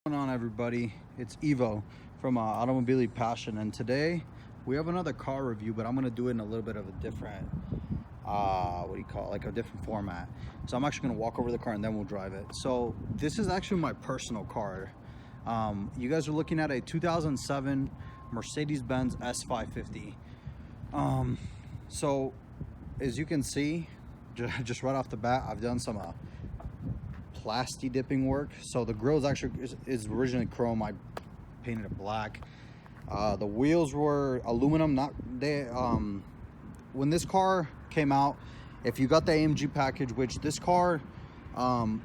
What's going on, everybody? It's Evo from Automobile Passion, and today we have another car review, but I'm going to do it in a little bit of a different like a different format. So I'm actually going to walk over the car and then we'll drive it. So this is actually my personal car. You guys are looking at a 2007 Mercedes Benz S550. So as you can see, just right off the bat, I've done some plasti dipping work. So the grill is originally chrome. I painted it black. The wheels were aluminum. When this car came out, if you got the AMG package, which this car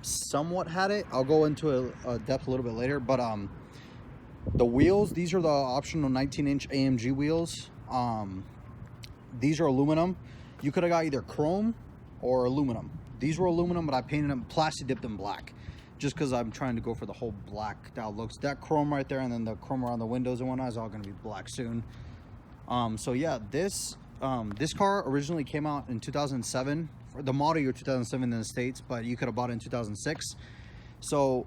somewhat had it, I'll go into a depth a little bit later, but the wheels, these are the optional 19-inch AMG wheels. These are aluminum. You could have got either chrome or aluminum. These were aluminum, but I painted them, plasti dipped them black, just because I'm trying to go for the whole blacked out looks. That chrome right there, and then the chrome around the windows and whatnot is all going to be black soon. So yeah, this car originally came out in 2007, for the model year 2007 in the States, but you could have bought it in 2006. So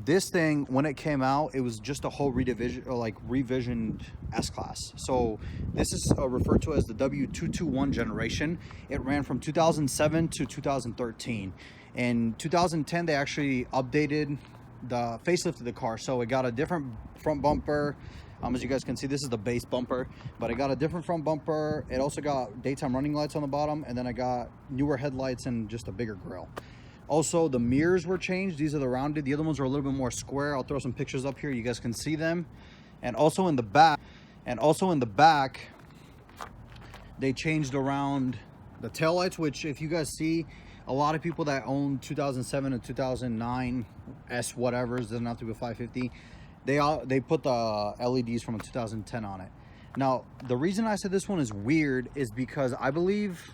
this thing, when it came out, it was just a whole revisioned S-Class. So this is referred to as the W221 generation. It ran from 2007 to 2013. In 2010, they actually updated the facelift of the car. So it got a different front bumper. As you guys can see, this is the base bumper, but it got a different front bumper. It also got daytime running lights on the bottom, and then I got newer headlights and just a bigger grille. Also, the mirrors were changed. These are the rounded. The other ones are a little bit more square. I'll throw some pictures up here. You guys can see them. And also in the back, they changed around the taillights, which if you guys see, a lot of people that own 2007 and 2009 S whatevers, doesn't have to be a 550, they put the LEDs from a 2010 on it. Now, the reason I said this one is weird is because I believe,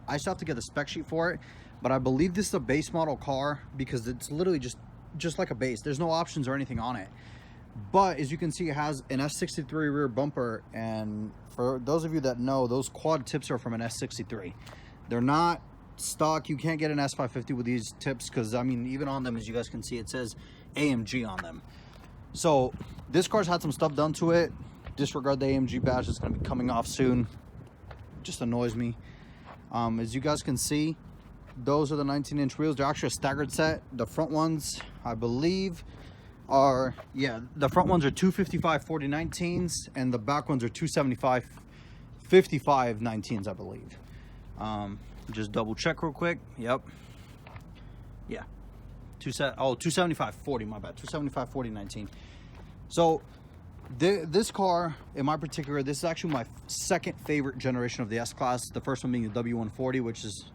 I still have to get the spec sheet for it, but I believe this is a base model car because it's literally just like a base. There's no options or anything on it. But as you can see, it has an S63 rear bumper, and for those of you that know, those quad tips are from an S63. They're not stock. You can't get an S550 with these tips because, I mean, even on them, as you guys can see, it says AMG on them. So this car's had some stuff done to it. Disregard the AMG badge. It's going to be coming off soon. Just annoys me. As you guys can see, those are the 19-inch wheels. They're actually a staggered set. The front ones, I believe, are, yeah, the front ones are 255 40/19s, and the back ones are 275 55/19s, I believe. Just double check real quick. Yep. Yeah. 275 40, my bad. 275 40/19. So this car, in my particular, this is actually my second favorite generation of the S-Class. The first one being the W140, which is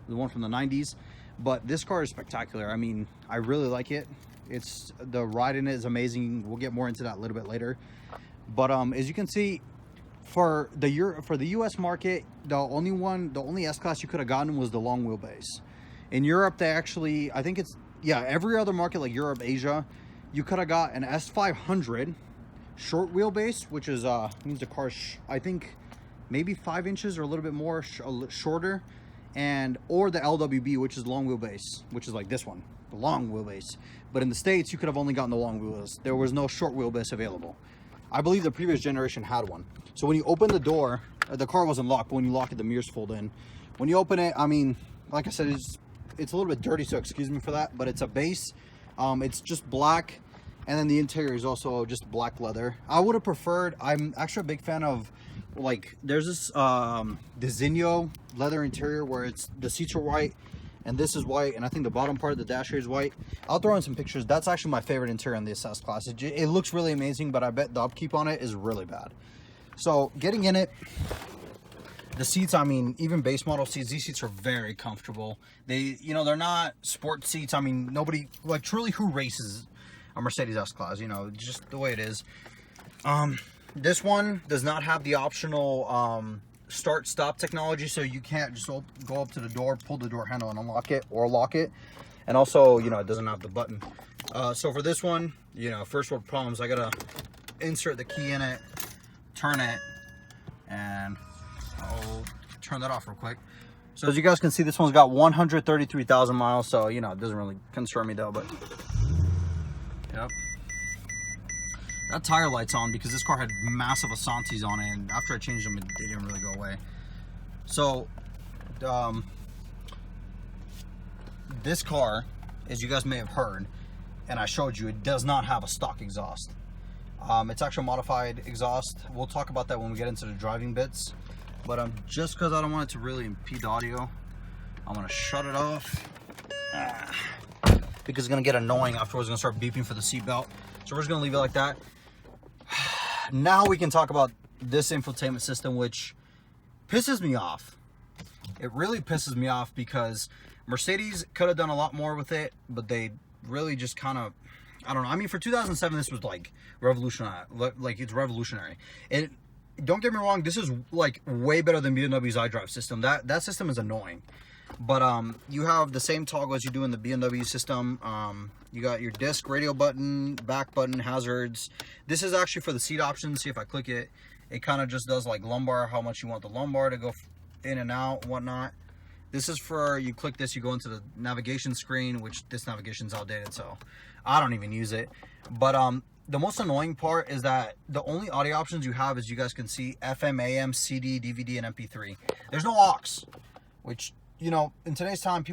the one from the 90s. But this car is spectacular. I mean, I really like it. It's, the ride in it is amazing. We'll get more into that a little bit later. But as you can see, for the US market, the only S-Class you could have gotten was the long wheelbase. In Europe, they actually, I think it's, yeah, every other market like Europe, Asia, you could have got an S500 short wheelbase, which is means the car, I think maybe 5 inches or a little bit more shorter, and or the LWB, which is long wheelbase, which is like this one, the long wheelbase. But in the States, you could have only gotten the long wheelbase. There was no short wheelbase available. I believe the previous generation had one. So when you open the door, the car wasn't locked, but when you lock it, the mirrors fold in. When you open it, I mean, like I said, it's a little bit dirty, so excuse me for that, but it's a base. It's just black, and then the interior is also just black leather. I would have preferred, I'm actually a big fan of, like, there's this Designo leather interior where it's, the seats are white and this is white, and I think the bottom part of the dash is white. I'll throw in some pictures. That's actually my favorite interior in the S-Class. It looks really amazing, but I bet the upkeep on it is really bad. So getting in it, the seats, I mean, even base model seats, these seats are very comfortable. They, you know, they're not sport seats. I mean, nobody, like, truly, who races a Mercedes S-Class, you know, just the way it is. This one does not have the optional start stop technology, so you can't just go up to the door, pull the door handle and unlock it or lock it. And also, you know, it doesn't have the button. So for this one, you know, first world problems, I gotta insert the key in it, turn it, and I'll turn that off real quick. So as you guys can see, this one's got 133,000 miles, so, you know, it doesn't really concern me though, but yep. That tire light's on because this car had massive Asantis on it, and after I changed them, they didn't really go away. So, this car, as you guys may have heard, and I showed you, it does not have a stock exhaust. It's actually a modified exhaust. We'll talk about that when we get into the driving bits. But just because I don't want it to really impede the audio, I'm gonna shut it off. Because it's gonna get annoying afterwards. It's gonna start beeping for the seatbelt. So we're just gonna leave it like that. Now we can talk about this infotainment system, which pisses me off. It really pisses me off because Mercedes could have done a lot more with it, but they really just kind of, I don't know. I mean, for 2007, this was like revolutionary. Like, it's revolutionary. And don't get me wrong, this is like way better than BMW's iDrive system. That system is annoying. But you have the same toggle as you do in the BMW system. You got your disc, radio button, back button, hazards. This is actually for the seat options. See if I click it, it kind of just does like lumbar, how much you want the lumbar to go in and out, whatnot. This is for, you click this, you go into the navigation screen, which this navigation's outdated, so I don't even use it. But the most annoying part is that the only audio options you have, as you guys can see, FM, AM, CD, DVD, and MP3. There's no aux, which, you know, in today's time,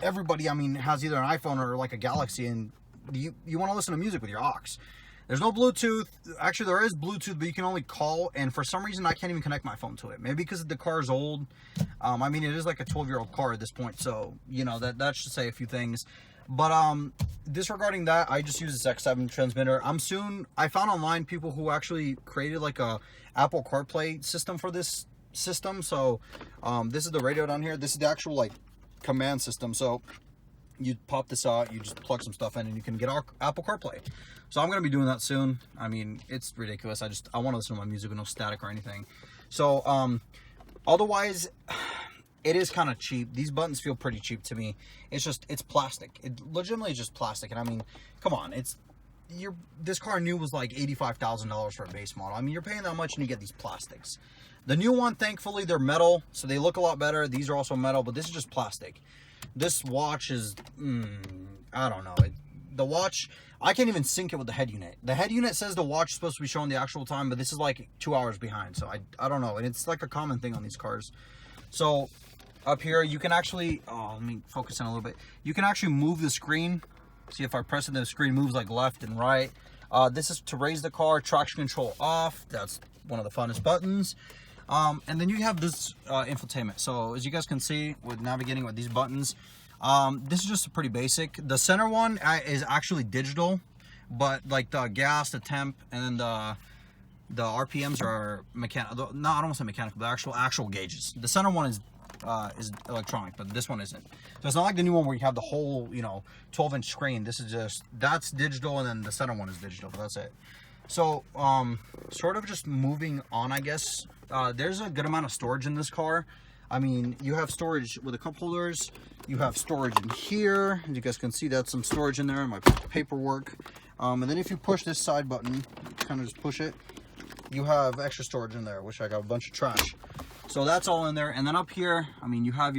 everybody, I mean, has either an iPhone or like a Galaxy, and you want to listen to music with your aux. There's no Bluetooth. Actually, there is Bluetooth, but you can only call, and for some reason, I can't even connect my phone to it. Maybe because the car is old. I mean, it is like a 12-year-old car at this point, so, you know, that should say a few things. But disregarding that, I just use this X7 transmitter. I found online people who actually created like a Apple CarPlay system for this system. So this is the radio down here. This is the actual like command system. So you pop this out, you just plug some stuff in, and you can get our Apple CarPlay. So I'm gonna be doing that soon. I mean, it's ridiculous. I want to listen to my music with no static or anything. So otherwise, it is kind of cheap. These buttons feel pretty cheap to me. It's plastic. It legitimately is just plastic. And I mean, come on, this car new was like $85,000 for a base model. I mean, you're paying that much and you get these plastics. The new one, thankfully, they're metal, so they look a lot better. These are also metal, but this is just plastic. This watch is, I don't know. The watch, I can't even sync it with the head unit. The head unit says the watch is supposed to be showing the actual time, but this is like 2 hours behind, so I don't know. And it's like a common thing on these cars. So up here, you can actually, let me focus in a little bit. You can actually move the screen. See, if I press it, the screen moves like left and right. This is to raise the car, traction control off. That's one of the funnest buttons. And then you have this infotainment. So as you guys can see with navigating with these buttons, this is just pretty basic. The center one is actually digital, but like the gas, the temp, and then the RPMs are mechanical. No, I don't want to say mechanical, the actual gauges. The center one is electronic, but this one isn't. So it's not like the new one where you have the whole, 12-inch screen. This is that's digital, and then the center one is digital, but that's it. So sort of just moving on, I guess. There's a good amount of storage in this car. I mean, you have storage with the cup holders. You have storage in here. As you guys can see, that's some storage in there, my paperwork. And then if you push this side button, kind of just push it, you have extra storage in there, which I got a bunch of trash. So that's all in there. And then up here, I mean, you have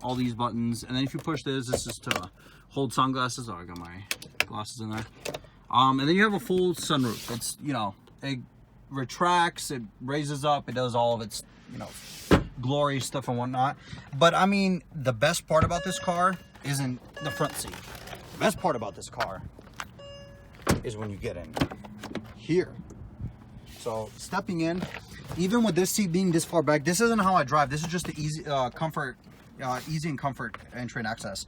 all these buttons. And then if you push this is to hold sunglasses. Oh, I got my glasses in there. And then you have a full sunroof. It's, it retracts, it raises up, it does all of its, glory stuff and whatnot. But I mean, the best part about this car isn't the front seat. The best part about this car is when you get in here. So stepping in, even with this seat being this far back, this isn't how I drive. This is just the easy easy and comfort entry and access.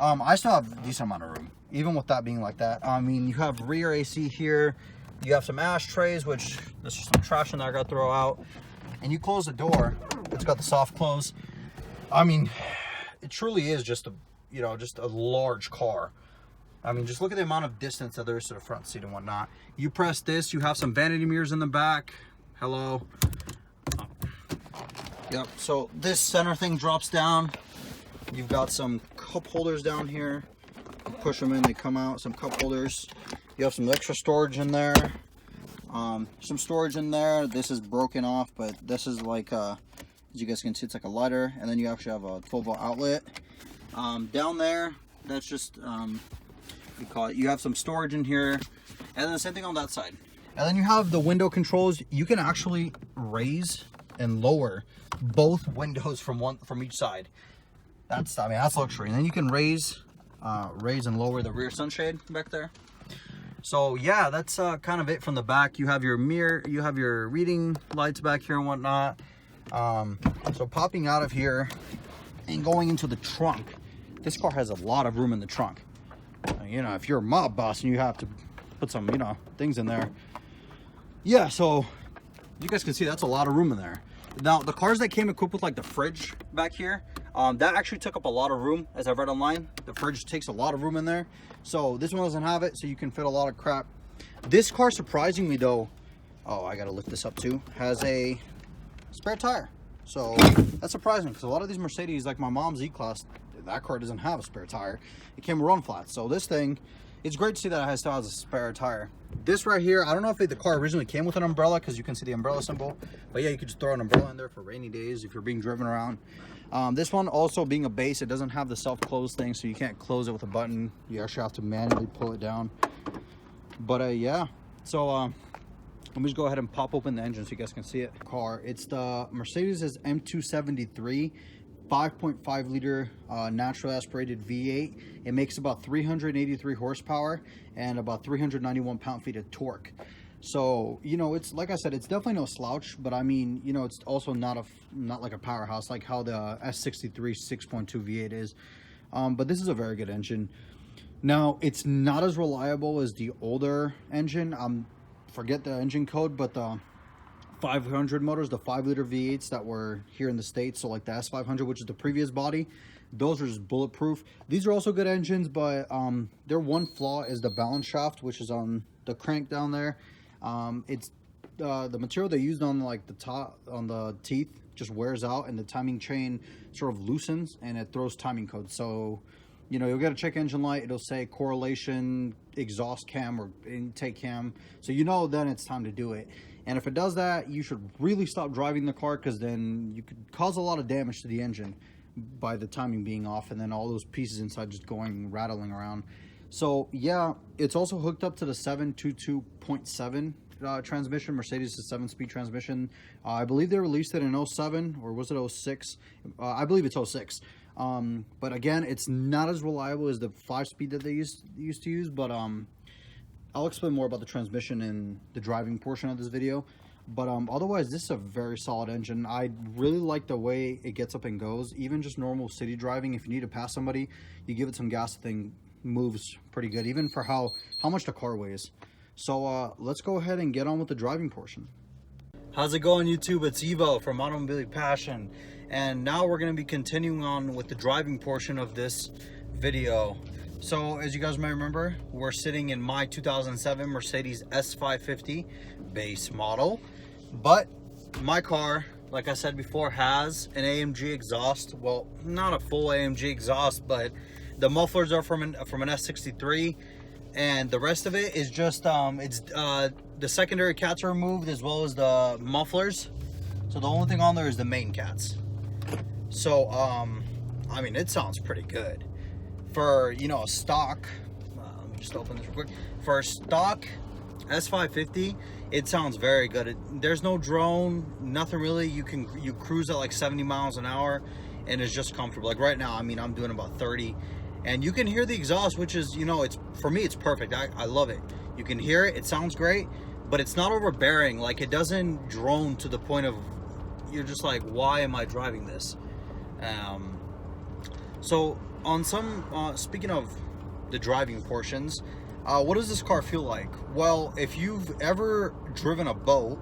I still have a decent amount of room, even with that being like that. I mean, you have rear AC here. You have some ashtrays, which there's just some trash in there I got to throw out. And you close the door, it's got the soft close. I mean, it truly is just a large car. I mean, just look at the amount of distance that there is to the front seat and whatnot. You press this, you have some vanity mirrors in the back. Hello. Yep, so this center thing drops down. You've got some cup holders down here. Push them in, they come out, some cup holders. You have some extra storage in there. Some storage in there. This is broken off, but this is like, as you guys can see, it's like a lighter. And then you actually have a 12-volt outlet. Down there, that's just, you call it, you have some storage in here. And then the same thing on that side. And then you have the window controls. You can actually raise and lower both windows from each side. That's, I mean, that's luxury. And then you can raise and lower the rear sunshade back there. So yeah, that's kind of it from the back. You have your mirror, you have your reading lights back here and whatnot. So popping out of here and going into the trunk, this car has a lot of room in the trunk. You know, if you're a mob boss and you have to put some, you know, things in there. Yeah, so you guys can see that's a lot of room in there. Now, the cars that came equipped with like the fridge back here, that actually took up a lot of room. As I've read online, the fridge takes a lot of room in there. So this one doesn't have it, so you can fit a lot of crap. This car, surprisingly though, oh, I gotta lift this up too, has a spare tire. So that's surprising, because a lot of these Mercedes, like my mom's E-Class, that car doesn't have a spare tire. It came run flat. So this thing, it's great to see that it still has a spare tire. This right here, I don't know if the car originally came with an umbrella, because you can see the umbrella symbol. But yeah, you could just throw an umbrella in there for rainy days if you're being driven around. This one also being a base, it doesn't have the self-close thing, so you can't close it with a button. You actually have to manually pull it down. But yeah, so let me just go ahead and pop open the engine so you guys can see it. Car, it's the Mercedes M273 5.5 liter naturally aspirated V8. It makes about 383 horsepower and about 391 pound-feet of torque. So, you know, it's like I said, it's definitely no slouch, but I mean, you know, it's also not like a powerhouse like how the S63 6.2 V8 is. But this is a very good engine. Now, it's not as reliable as the older engine. Forget the engine code, but the 500 motors, the 5-liter V8s that were here in the States, so like the S500, which is the previous body, those are just bulletproof. These are also good engines, but their one flaw is the balance shaft, which is on the crank down there. It's the material they used on like the top, on the teeth, just wears out, and the timing chain sort of loosens and it throws timing codes. So, you know, you'll get a check engine light, it'll say correlation, exhaust cam or intake cam, so you know then it's time to do it. And if it does that, you should really stop driving the car, because then you could cause a lot of damage to the engine by the timing being off, and then all those pieces inside just going rattling around. So yeah, it's also hooked up to the 722.7 transmission, Mercedes' 7-speed transmission. I believe they released it in 07, or was it 06? I believe it's 06. But again, it's not as reliable as the 5-speed that they used to use, but I'll explain more about the transmission in the driving portion of this video. But otherwise, this is a very solid engine. I really like the way it gets up and goes. Even just normal city driving, if you need to pass somebody, you give it some gas, the thing moves pretty good, even for how much the car weighs. So let's go ahead and get on with the driving portion. How's it going, YouTube? It's Evo from Automobile Passion, and now we're going to be continuing on with the driving portion of this video. So as you guys may remember, we're sitting in my 2007 Mercedes S550 base model, but my car, like I said before, has an AMG exhaust. Well, not a full AMG exhaust, but the mufflers are from an S63, and the rest of it is just the secondary cats are removed, as well as the mufflers. So the only thing on there is the main cats. So I mean, it sounds pretty good for, you know, a stock. Let me just open this real quick. For a stock S550, it sounds very good. There's no drone, nothing really. You cruise at like 70 miles an hour, and it's just comfortable. Like right now, I mean, I'm doing about 30, and you can hear the exhaust, which is, you know, it's, for me, it's perfect. I love it. You can hear it. It sounds great, but it's not overbearing. Like, it doesn't drone to the point of you're just like, why am I driving this? So on some speaking of the driving portions, what does this car feel like? Well, if you've ever driven a boat,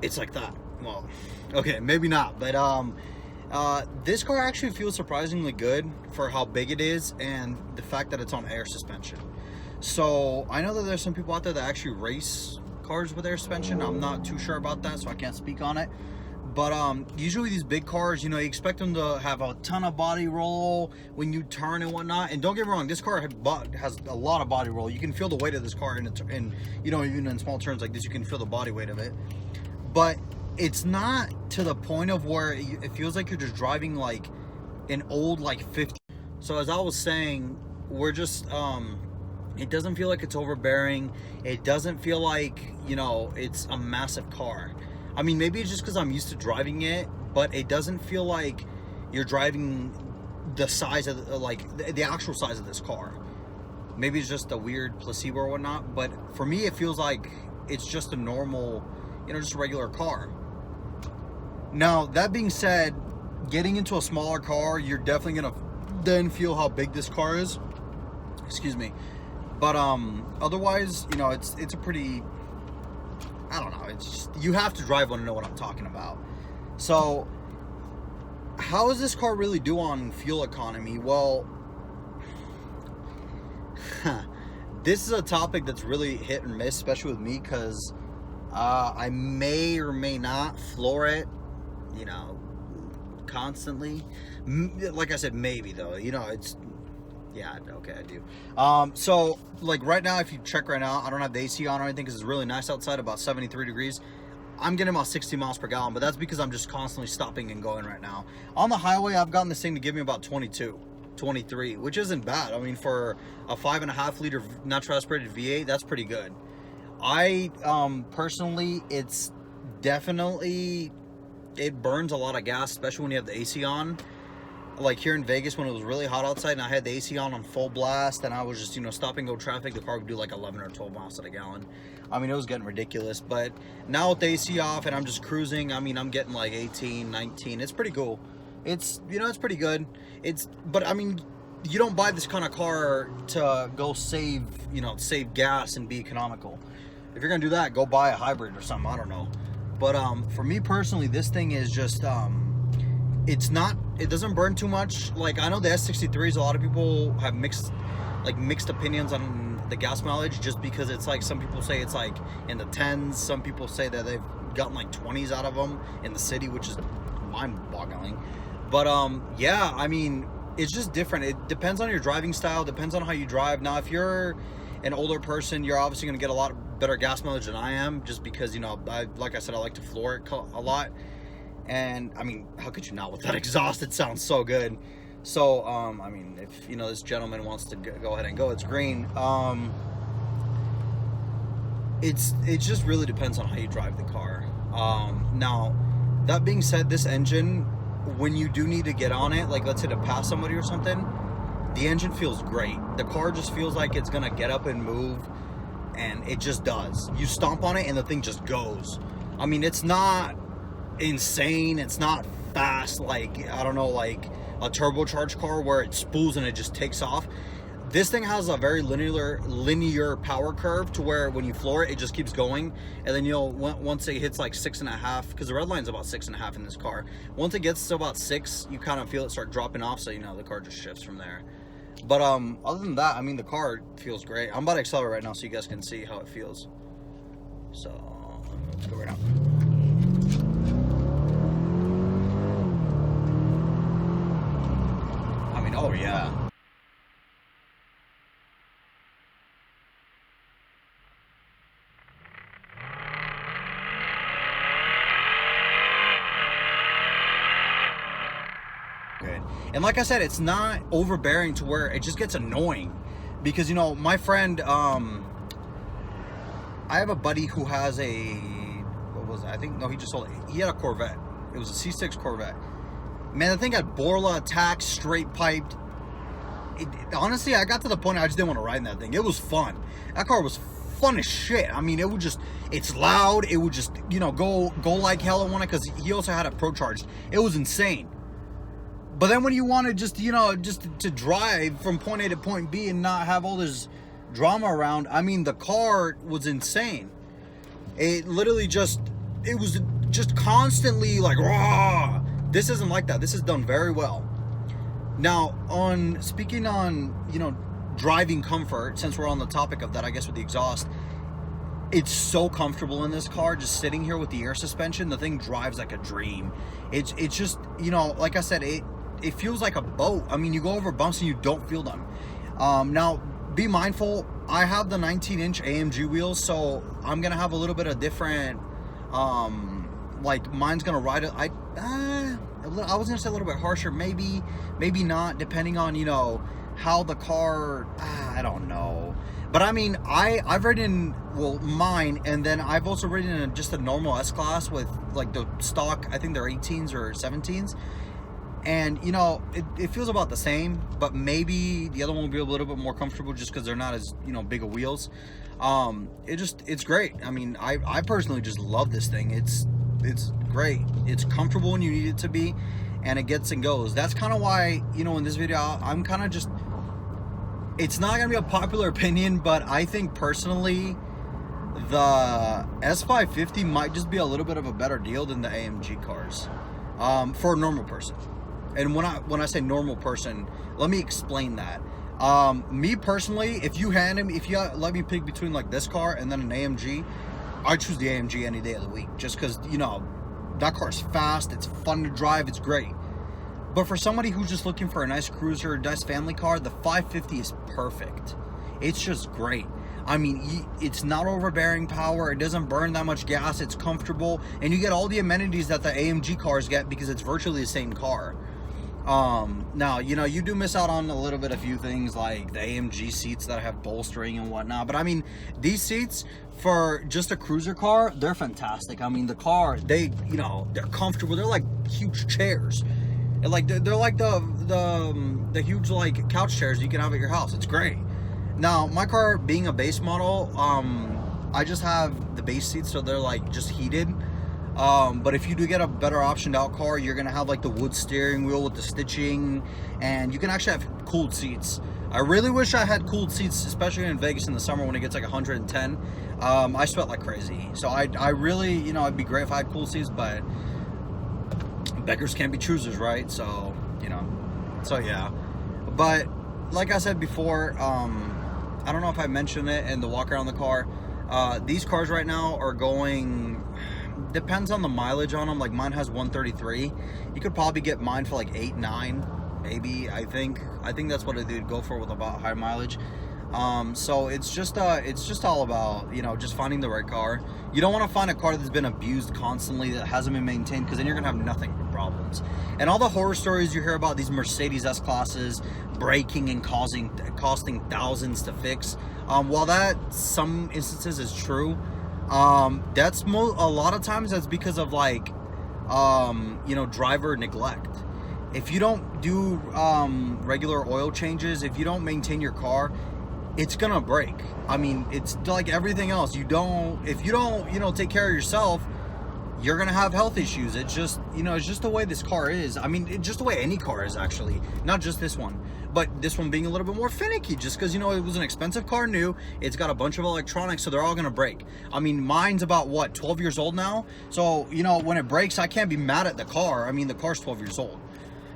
it's like that. Well, okay, maybe not, but this car actually feels surprisingly good for how big it is and the fact that it's on air suspension. So I know that there's some people out there that actually race cars with air suspension. I'm not too sure about that, so I can't speak on it. But usually these big cars, you know, you expect them to have a ton of body roll when you turn and whatnot. And don't get me wrong, this car has a lot of body roll. You can feel the weight of this car, and you know, even in small turns like this, you can feel the body weight of it. But it's not to the point of where it feels like you're just driving like an old like 50. So as I was saying, we're just It doesn't feel like it's overbearing. It doesn't feel like, you know, it's a massive car. I mean, maybe it's just because I'm used to driving it, but it doesn't feel like you're driving the size of, the actual size of this car. Maybe it's just a weird placebo or whatnot, but for me, it feels like it's just a normal, you know, just a regular car. Now, that being said, getting into a smaller car, you're definitely gonna then feel how big this car is. Excuse me. But otherwise, you know, it's a pretty, I don't know, it's just, you have to drive one to know what I'm talking about. So how does this car really do on fuel economy? Well, this is a topic that's really hit and miss, especially with me, because I may or may not floor it, you know, constantly. Like I said, maybe though, you know, it's, yeah, okay, I do. So, like right now, if you check right now, I don't have the AC on or anything because it's really nice outside, about 73 degrees. I'm getting about 60 miles per gallon, but that's because I'm just constantly stopping and going right now. On the highway, I've gotten this thing to give me about 22, 23, which isn't bad. I mean, for a 5.5 liter natural aspirated V8, that's pretty good. I, personally, it's definitely, it burns a lot of gas, especially when you have the AC on. Like here in Vegas, when it was really hot outside and I had the AC on full blast and I was just, you know, stop and go traffic, the car would do like 11 or 12 miles to the gallon. I mean, it was getting ridiculous. But now with the AC off and I'm just cruising, I mean, I'm getting like 18, 19. It's pretty cool. It's, you know, it's pretty good. But I mean, you don't buy this kind of car to go save, you know, save gas and be economical. If you're gonna do that, go buy a hybrid or something, I don't know. But for me personally, this thing is just, it's not, it doesn't burn too much. Like, I know the S63s, a lot of people have mixed opinions on the gas mileage, just because it's like, some people say it's like in the 10s, some people say that they've gotten like 20s out of them in the city, which is mind-boggling. But yeah, I mean, it's just different. It depends on your driving style, depends on how you drive. Now, if you're an older person, you're obviously going to get a lot better gas mileage than I am, just because, you know, like I said, I like to floor it a lot. And I mean, how could you not with that exhaust? It sounds so good. So I mean, if, you know, this gentleman wants to go ahead and go, it's green. It just really depends on how you drive the car. Now, that being said, this engine, when you do need to get on it, like let's say to pass somebody or something, the engine feels great. The car just feels like it's gonna get up and move, and it just does. You stomp on it and the thing just goes. I mean, it's not insane, it's not fast like, I don't know, like a turbocharged car where it spools and it just takes off. This thing has a very linear power curve to where when you floor it, it just keeps going. And then you'll, once it hits like 6.5, because the red line's about 6.5 in this car, once it gets to about 6, you kind of feel it start dropping off, so you know the car just shifts from there. But other than that, I mean, the car feels great. I'm about to accelerate right now so you guys can see how it feels. So let's go right now. Oh yeah. Good. And like I said, it's not overbearing to where it just gets annoying, because, you know, my friend, I have a buddy who has a, what was it? I think, no, he just sold it. He had a Corvette. It was a C6 Corvette. Man, the thing had Borla attack, straight piped. Honestly, I got to the point I just didn't want to ride in that thing. It was fun. That car was fun as shit. I mean, it would just, it's loud. It would just, you know, go like hell on it, because he also had it pro-charged. It was insane. But then when you want to just, you know, just to drive from point A to point B and not have all this drama around, I mean, the car was insane. It literally just, it was just constantly like, raw. This isn't like that. This is done very well. Now, speaking on, you know, driving comfort, since we're on the topic of that, I guess with the exhaust, it's so comfortable in this car, just sitting here with the air suspension. The thing drives like a dream. It's just, you know, like I said, it feels like a boat. I mean, you go over bumps and you don't feel them. Now, be mindful, I have the 19-inch AMG wheels, so I'm gonna have a little bit of different, like mine's gonna ride it. I was gonna say a little bit harsher, maybe not, depending on, you know, how the car, I don't know. But I mean, I've ridden, well, mine, and then I've also ridden in just a normal S-Class with like the stock, I think they're 18s or 17s. And, you know, it feels about the same, but maybe the other one will be a little bit more comfortable just because they're not as, you know, big of wheels. It's great. I mean, I personally just love this thing. It's great. It's comfortable when you need it to be, and it gets and goes. That's kind of why, you know, in this video, I'm kind of just, it's not going to be a popular opinion, but I think personally, the S550 might just be a little bit of a better deal than the AMG cars, for a normal person. And when I say normal person, let me explain that. Me personally, if you let me pick between like this car and then an AMG, I choose the AMG any day of the week, just because, you know, that car's fast, it's fun to drive, it's great. But for somebody who's just looking for a nice cruiser, a nice family car, the 550 is perfect. It's just great. I mean, it's not overbearing power, it doesn't burn that much gas, it's comfortable, and you get all the amenities that the AMG cars get because it's virtually the same car. Now, you know, you do miss out on a few things like the AMG seats that have bolstering and whatnot, but I mean, these seats for just a cruiser car, they're fantastic. I mean, the car, they're comfortable. They're like huge chairs. And like they're like the huge like couch chairs you can have at your house. It's great. Now, my car being a base model, I just have the base seats, so they're like just heated. But if you do get a better optioned out car, you're gonna have like the wood steering wheel with the stitching, and you can actually have cooled seats. I really wish I had cooled seats, especially in Vegas in the summer when it gets like 110. I sweat like crazy, so I really, you know, it'd be great if I had cooled seats, but beggars can't be choosers, right? So, you know, so yeah. But like I said before, I don't know if I mentioned it in the walk around the car. These cars right now are going, depends on the mileage on them. Like mine has 133. You could probably get mine for like 8, 9, maybe. I think that's what they'd go for with about high mileage. So it's just all about, you know, just finding the right car. You don't want to find a car that's been abused constantly, that hasn't been maintained, because then you're gonna have nothing but problems. And all the horror stories you hear about these Mercedes S classes breaking and costing thousands to fix, while that some instances is true, that's a lot of times that's because of like you know, driver neglect. If you don't do regular oil changes, if you don't maintain your car, it's gonna break. I mean, it's like everything else. If you don't, you know, take care of yourself, you're gonna have health issues. It's just, you know, it's just the way this car is. I mean, it's just the way any car is, actually, not just this one, but this one being a little bit more finicky, just because, you know, it was an expensive car new. It's got a bunch of electronics, so they're all gonna break. I mean, mine's about what, 12 years old now, so, you know, when it breaks, I can't be mad at the car. I mean, the car's 12 years old.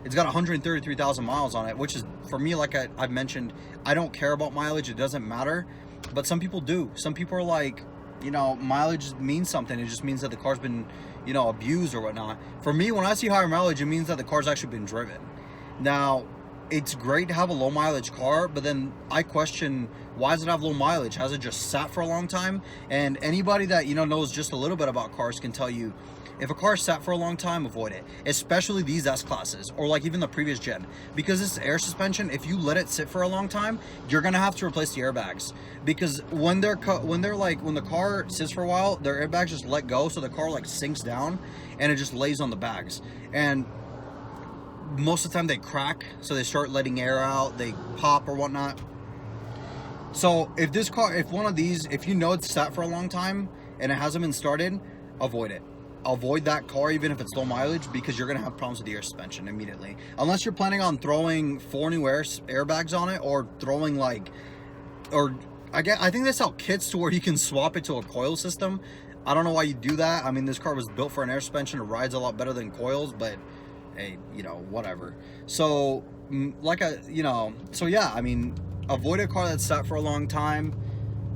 It's got 133,000 miles on it, which is, for me, like I've mentioned, I don't care about mileage. It doesn't matter. But some people do. Some people are like, you know, mileage means something. It just means that the car's been, you know, abused or whatnot. For me, when I see higher mileage, it means that the car's actually been driven. Now, it's great to have a low mileage car, but then I question, why does it have low mileage? Has it just sat for a long time? And anybody that, you know, knows just a little bit about cars can tell you, if a car sat for a long time, avoid it, especially these S classes or like even the previous gen, because this air suspension, if you let it sit for a long time, you're gonna have to replace the airbags, because when the car sits for a while, their airbags just let go, so the car like sinks down and it just lays on the bags, and most of the time they crack, so they start letting air out, they pop or whatnot. So if one of these, if you know it's sat for a long time and it hasn't been started, avoid it. Avoid that car even if it's low mileage, because you're gonna have problems with the air suspension immediately, unless you're planning on throwing 4 new airbags on it, or throwing like, or I think they sell kits to where you can swap it to a coil system. I don't know why you do that. I mean, this car was built for an air suspension. It rides a lot better than coils, but hey, you know, whatever. So so yeah, I mean, avoid a car that's sat for a long time.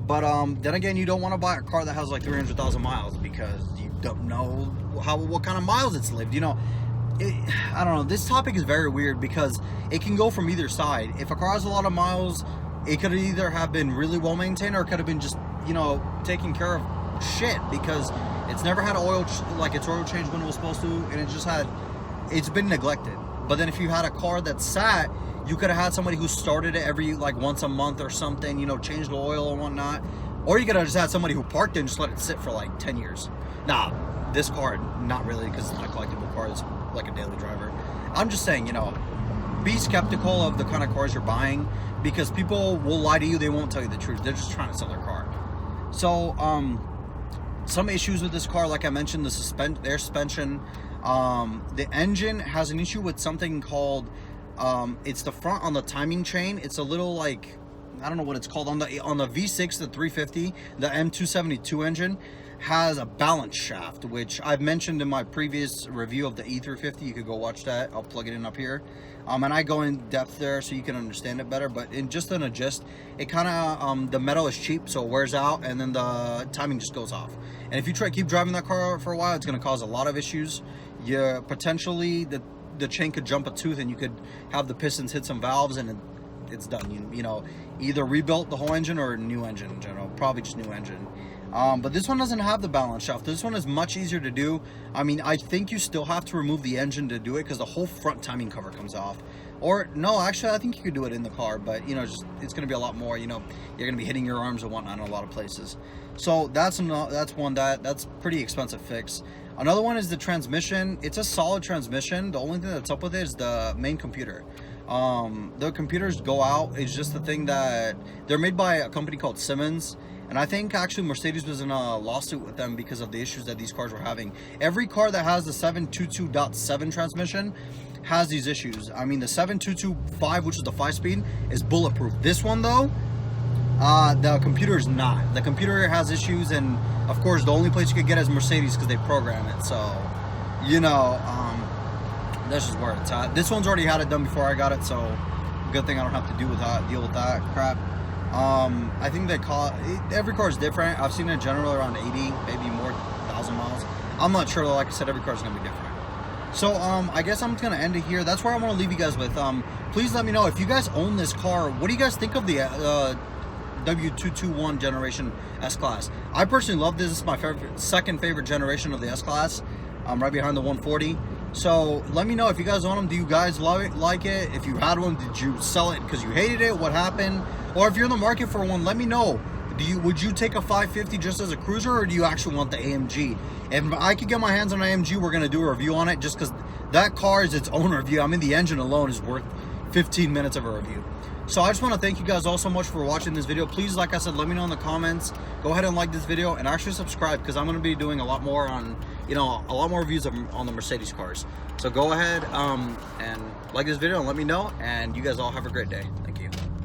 But then again, you don't want to buy a car that has like 300,000 miles, because you don't know what kind of miles it's lived. You know, I don't know. This topic is very weird because it can go from either side. If a car has a lot of miles, it could either have been really well maintained, or it could have been just, you know, taken care of shit, because it's never had its oil change when it was supposed to, and it's been neglected. But then if you had a car that's sat, You could have had somebody who started it every like once a month or something, you know, changed the oil and whatnot. Or you could have just had somebody who parked it and just let it sit for like 10 years. Nah, this car, not really, because it's not a collectible car, it's like a daily driver. I'm just saying, you know, be skeptical of the kind of cars you're buying, because people will lie to you, they won't tell you the truth. They're just trying to sell their car. So, some issues with this car, like I mentioned, the air suspension. The engine has an issue with something called, it's the front on the timing chain. It's a little like, I don't know what it's called. On the V6, the 350, the M272 engine has a balance shaft, which I've mentioned in my previous review of the E350. You could go watch that. I'll plug it in up here. And I go in depth there so you can understand it better. But in just a gist, it kind of, the metal is cheap, so it wears out, and then the timing just goes off. And if you keep driving that car for a while, it's going to cause a lot of issues. You potentially, the chain could jump a tooth, and you could have the pistons hit some valves, and it's done. You know, either rebuilt the whole engine or a new engine in general. Probably just new engine. But this one doesn't have the balance shaft. This one is much easier to do. I mean, I think you still have to remove the engine to do it, because the whole front timing cover comes off. Or no, actually, I think you could do it in the car, but you know, just it's going to be a lot more. You know, you're going to be hitting your arms and whatnot in a lot of places. So that's pretty expensive fix. Another one is the transmission. It's a solid transmission. The only thing that's up with it is the main computer. The computers go out. It's just the thing that they're made by a company called Siemens. And I think actually Mercedes was in a lawsuit with them because of the issues that these cars were having. Every car that has the 722.7 transmission has these issues. I mean, the 7225, which is the 5-speed, is bulletproof. This one though, the computer is not. The computer has issues, and of course the only place you could get is Mercedes because they program it. So, you know, that's just where it's at. This one's already had it done before I got it, so good thing I don't have to deal with that crap. I think they call it, every car is different. I've seen it generally around 80, maybe more, 1,000 miles. I'm not sure, like I said, every car is going to be different. So, I guess I'm just going to end it here. That's where I want to leave you guys with. Please let me know if you guys own this car. What do you guys think of the W221 generation S-Class? I personally love this. This is my second favorite generation of the S-Class. Right behind the 140. So let me know if you guys own them. Do you guys like it? If you had one, did you sell it because you hated it? What happened? Or if you're in the market for one, let me know. Would you take a 550 just as a cruiser, or do you actually want the AMG? If I could get my hands on an AMG, we're gonna do a review on it, just because that car is its own review. I mean, the engine alone is worth 15 minutes of a review. So I just want to thank you guys all so much for watching this video. Please, like I said, let me know in the comments. Go ahead and like this video, and actually subscribe, because I'm going to be doing a lot more on, you know, a lot more reviews on the Mercedes cars. So go ahead and like this video and let me know, and you guys all have a great day. Thank you.